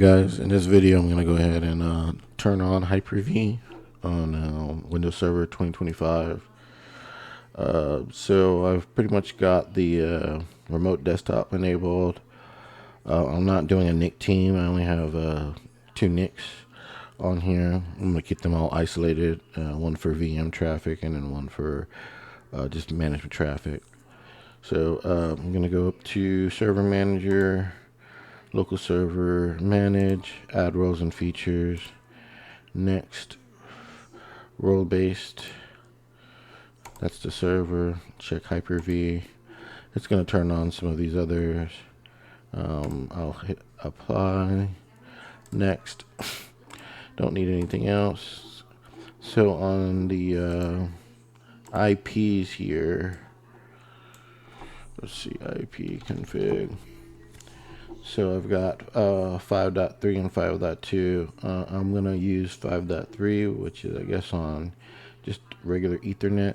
Guys, in this video I'm going to go ahead and turn on HyperV on Windows Server 2025. So I've pretty much got the remote desktop enabled. I'm not doing a NIC team. I only have 2 NICs on here. I'm going to keep them all isolated, one for VM traffic and then one for just management traffic. So I'm going to go up to Server Manager, Local Server, Manage, Add Roles and Features. Next, Role-Based. That's the server. Check HyperV. It's going to turn on some of these others. I'll hit Apply. Next. Don't need anything else. So on the IPs here, let's see, IP config. So I've got 5.3 and 5.2. I'm going to use 5.3, which is, I guess, on just regular Ethernet.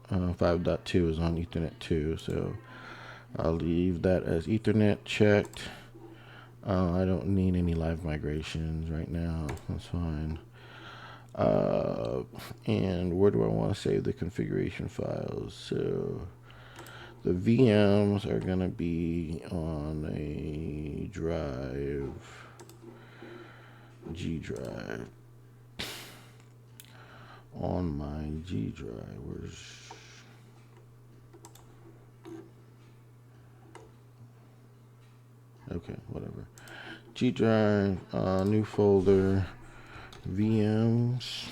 5.2 is on Ethernet 2, so I'll leave that as Ethernet checked. I don't need any live migrations right now. That's fine. And where do I want to save the configuration files? So the VMs are going to be on a drive, G drive. On my G drive, okay, whatever. G drive, new folder, VMs.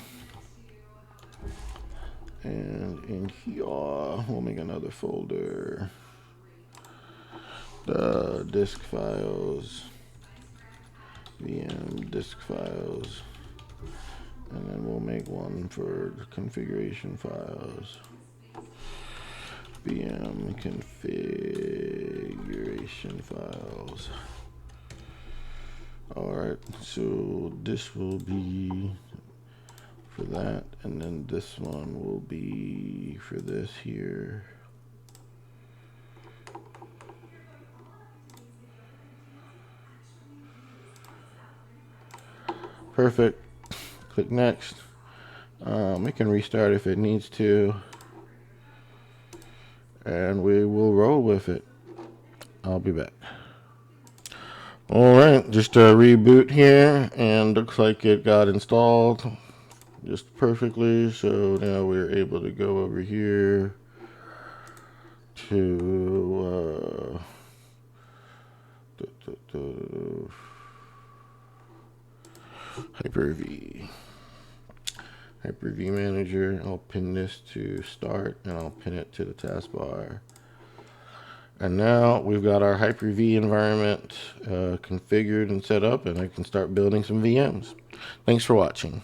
And in here, we'll make another folder. The disk files, VM disk files, and then we'll make one for the configuration files. VM configuration files. Alright, so this will be for that, and then this one will be for this here. Perfect. Click next. It can restart if it needs to, and we will roll with it. I'll be back. Alright, just a reboot here, and looks like it got installed just perfectly. So now we're able to go over here to HyperV. HyperV Manager. I'll pin this to start, and I'll pin it to the taskbar. And now we've got our HyperV environment configured and set up, and I can start building some VMs. Thanks for watching.